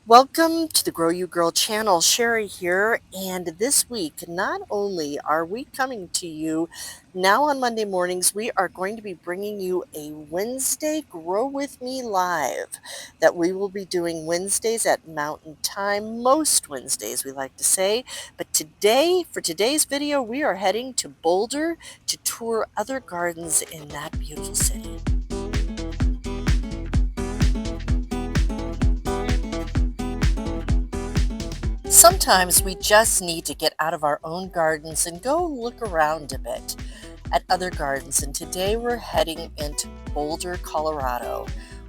Welcome to the Grow You Girl channel. Sherry here. And this week, not only are we coming to you now on Monday mornings, we are going to be bringing you a Wednesday Grow With Me Live that we will be doing Wednesdays at Mountain Time, most Wednesdays, we like to say. But today, for today's video, we are heading to Boulder to tour other gardens in that beautiful city. Sometimes we just need to get out of our own gardens and go look around a bit at other gardens. And today we're heading into Boulder, Colorado,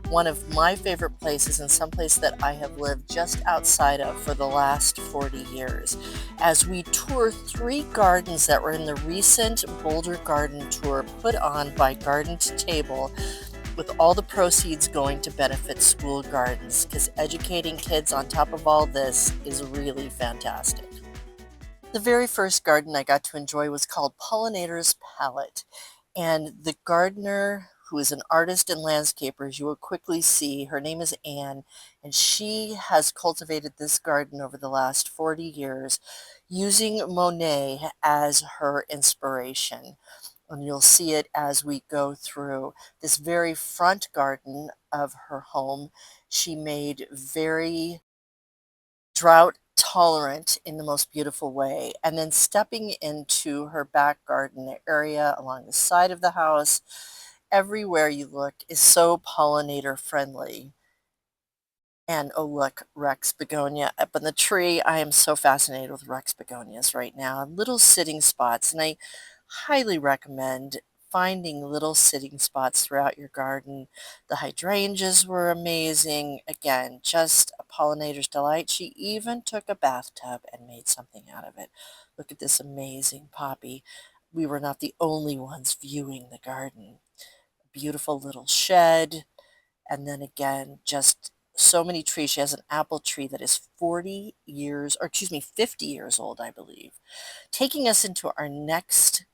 one of my favorite places and someplace that I have lived just outside of for the last 40 years. As we tour 3 gardens that were in the recent Boulder Garden Tour put on by Garden to Table, with all the proceeds going to benefit school gardens, because educating kids on top of all this is really fantastic. The very first garden I got to enjoy was called Pollinator's Palette, and the gardener, who is an artist and landscaper, as you will quickly see, her name is Anne, and she has cultivated this garden over the last 40 years using Monet as her inspiration. And you'll see it as we go through this very front garden of her home. She made very drought tolerant in the most beautiful way. And then stepping into her back garden area along the side of the house, everywhere you look is so pollinator friendly. And oh, look, Rex begonia up in the tree. I am so fascinated with Rex begonias right now. Little sitting spots, and I highly recommend finding little sitting spots throughout your garden. The hydrangeas were amazing. Again, just a pollinator's delight. She even took a bathtub and made something out of it. Look at this amazing poppy. We were not the only ones viewing the garden. Beautiful little shed. And then again, just so many trees. She has an apple tree that is 40 years, or excuse me, 50 years old, I believe. Taking us into our next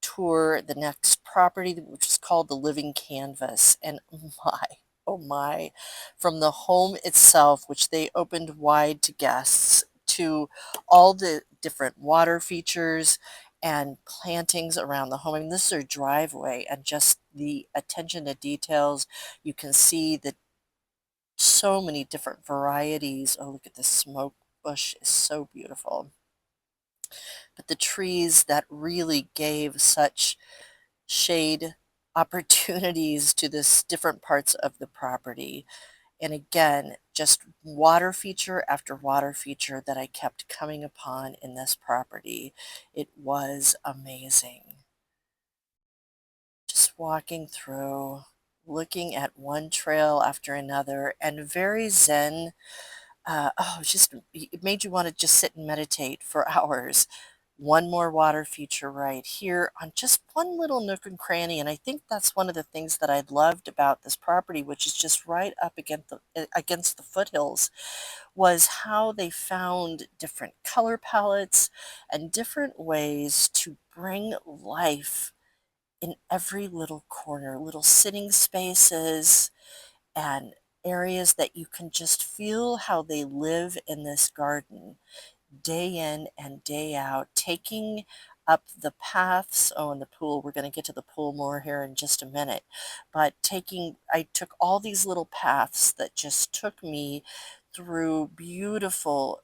tour, the next property, which is called the Living Canvas. And oh my, from the home itself, which they opened wide to guests, to all the different water features and plantings around the home. I mean, this is their driveway, and just the attention to details. You can see that so many different varieties. Oh, look at this smoke bush, is so beautiful. But the trees that really gave such shade opportunities to this different parts of the property. And again, just water feature after water feature that I kept coming upon in this property. It was amazing. Just walking through, looking at one trail after another, and very zen. Oh, it made you want to just sit and meditate for hours. One more water feature right here on just one little nook and cranny. And I think that's one of the things that I loved about this property, which is just right up against the foothills, was how they found different color palettes and different ways to bring life in every little corner, little sitting spaces and areas that you can just feel how they live in this garden day in and day out, taking up the paths. Oh, and the pool, we're going to get to the pool more here in just a minute. But I took all these little paths that just took me through beautiful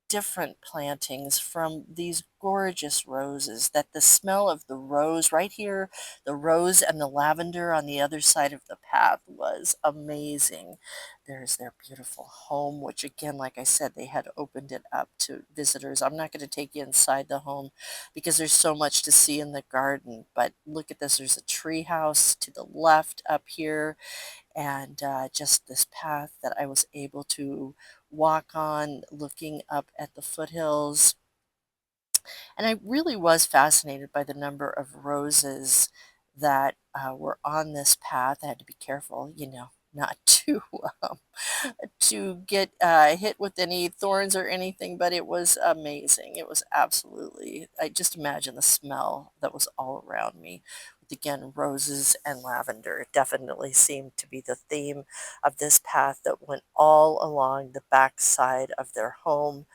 different plantings from these gorgeous roses, that the smell of the rose right here, the rose and the lavender on the other side of the path, was amazing. There's their beautiful home, which again, like I said, they had opened it up to visitors. I'm not going to take you inside the home because there's so much to see in the garden, but look at this. There's a tree house to the left up here, and just this path that I was able to walk on, looking up at the foothills. And I really was fascinated by the number of roses that were on this path. I had to be careful, not to um, to get hit with any thorns or anything, but it was amazing. It was absolutely, I just imagine the smell that was all around me. With, again, roses and lavender. It definitely seemed to be the theme of this path that went all along the back side of their home.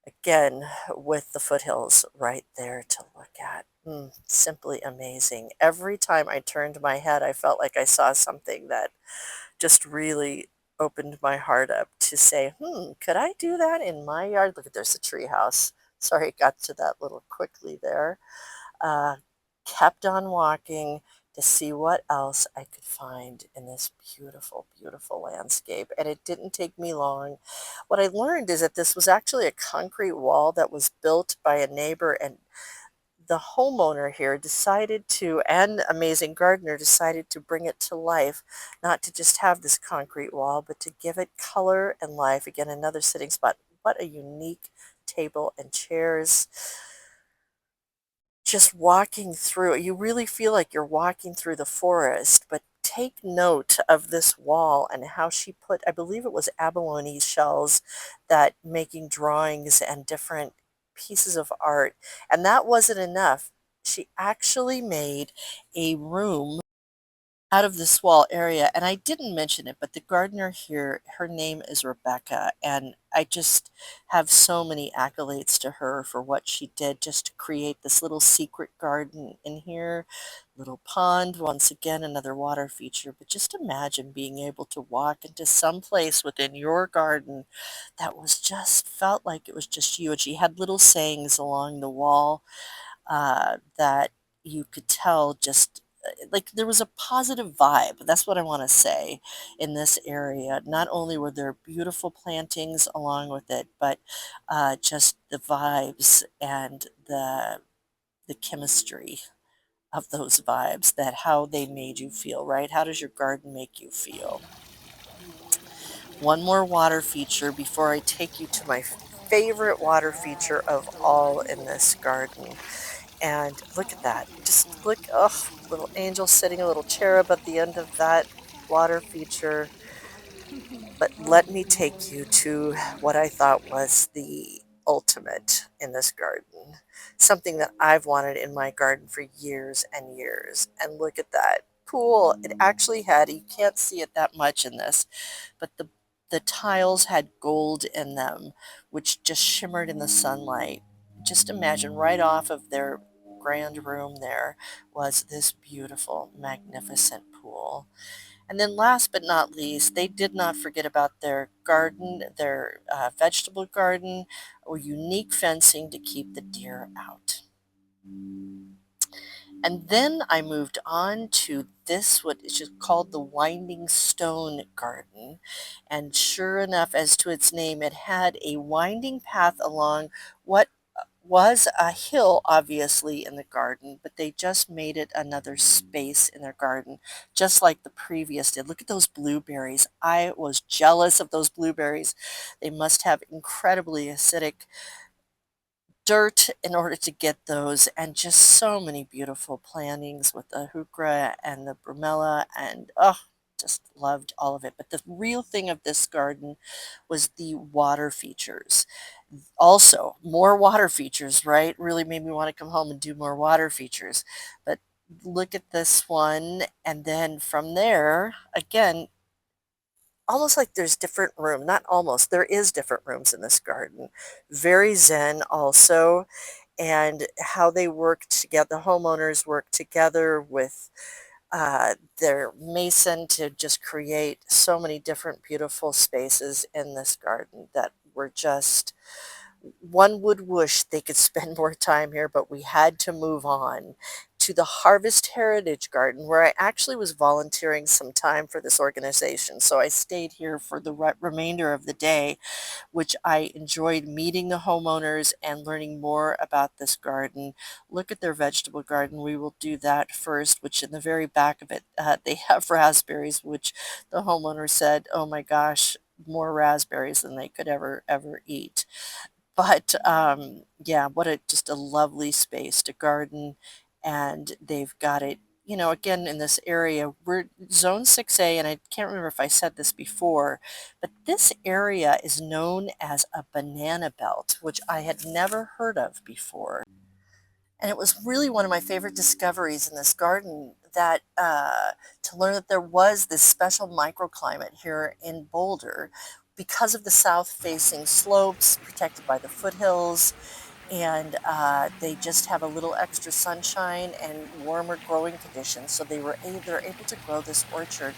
Again, with the foothills right there to look at. Simply amazing. Every time I turned my head, I felt like I saw something that just really opened my heart up to say, could I do that in my yard? Look at, there's a tree house. Sorry, I got to that little quickly there. Uh, Kept on walking to see what else I could find in this beautiful, beautiful landscape. And it didn't take me long. What I learned is that this was actually a concrete wall that was built by a neighbor, and the homeowner here decided to, and amazing gardener decided to bring it to life, not to just have this concrete wall, but to give it color and life. Again, another sitting spot. What a unique table and chairs. Just walking through, you really feel like you're walking through the forest, but take note of this wall and how she put, I believe it was abalone shells, that making drawings and different pieces of art. And that wasn't enough. She actually made a room out of this wall area, and I didn't mention it, but the gardener here, her name is Rebecca, and I just have so many accolades to her for what she did just to create this little secret garden in here. Little pond, once again, another water feature, but just imagine being able to walk into some place within your garden that was just felt like it was just you. And she had little sayings along the wall that you could tell just like there was a positive vibe. That's what I want to say in this area. Not only were there beautiful plantings along with it, but just the vibes and the chemistry of those vibes, that how they made you feel, right? How does your garden make you feel? One more water feature before I take you to my favorite water feature of all in this garden. And look at that. Just look, oh, little angel sitting, a little cherub at the end of that water feature. But let me take you to what I thought was the ultimate in this garden. Something that I've wanted in my garden for years and years. And look at that pool. It actually had, you can't see it that much in this, but the tiles had gold in them, which just shimmered in the sunlight. Just imagine, right off of their grand room there was this beautiful, magnificent pool. And then last but not least, they did not forget about their garden, their vegetable garden, or unique fencing to keep the deer out. And then I moved on to this, what is just called the Winding Stone Garden. And sure enough, as to its name, it had a winding path along what was a hill, obviously, in the garden, but they just made it another space in their garden, just like the previous did. Look at those blueberries. I was jealous of those blueberries. They must have incredibly acidic dirt in order to get those, and just so many beautiful plantings with the heuchera and the bromella, and oh, just loved all of it. But the real thing of this garden was the water features. Also, more water features, right? Really made me want to come home and do more water features. But look at this one, and then from there, again, almost like there's different room, not almost, there is different rooms in this garden. Very zen also, and how they work together, the homeowners work together with their mason to just create so many different beautiful spaces in this garden that were just, one would wish they could spend more time here, but we had to move on to the Harvest Heritage Garden, where I actually was volunteering some time for this organization. So I stayed here for the remainder of the day, which I enjoyed meeting the homeowners and learning more about this garden. Look at their vegetable garden. We will do that first, which in the very back of it, they have raspberries, which the homeowner said, oh my gosh, more raspberries than they could ever eat. But yeah, what a just a lovely space to garden, and they've got it again, in this area, we're zone 6A, and I can't remember if I said this before, but this area is known as a banana belt, which I had never heard of before. And it was really one of my favorite discoveries in this garden that to learn that there was this special microclimate here in Boulder because of the south-facing slopes protected by the foothills, and they just have a little extra sunshine and warmer growing conditions, so they're able to grow this orchard.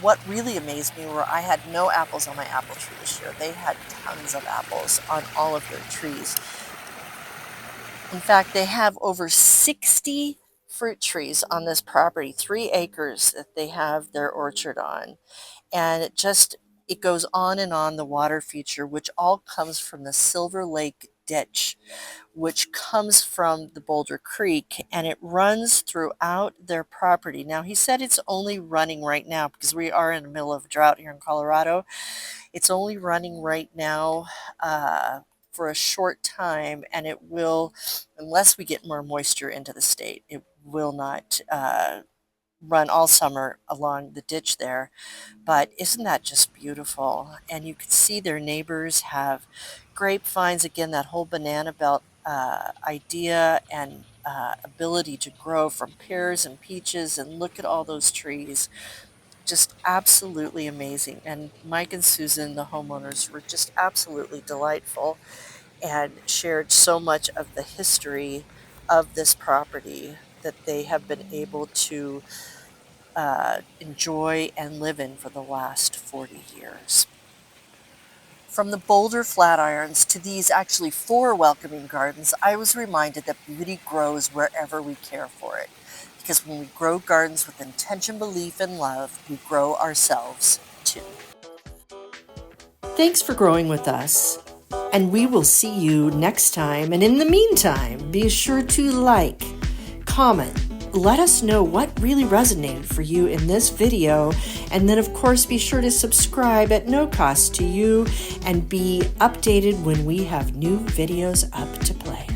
What really amazed me were I had no apples on my apple tree this year. They had tons of apples on all of their trees. In fact, they have over 60 fruit trees on this property, 3 acres that they have their orchard on. And it goes on and on, the water feature, which all comes from the Silver Lake ditch, which comes from the Boulder Creek, and it runs throughout their property. Now, he said it's only running right now because we are in the middle of a drought here in Colorado. It's only running right now for a short time, and it will, unless we get more moisture into the state, it will not run all summer along the ditch there. But isn't that just beautiful? And you can see their neighbors have grapevines, again, that whole banana belt idea and ability to grow from pears and peaches, and look at all those trees. Just absolutely amazing. And Mike and Susan, the homeowners, were just absolutely delightful and shared so much of the history of this property that they have been able to enjoy and live in for the last 40 years. From the Boulder Flatirons to these actually 4 welcoming gardens, I was reminded that beauty grows wherever we care for it. Because when we grow gardens with intention, belief, and love, we grow ourselves too. Thanks for growing with us, and we will see you next time. And in the meantime, be sure to like, comment, let us know what really resonated for you in this video, and then of course be sure to subscribe at no cost to you and be updated when we have new videos up to play.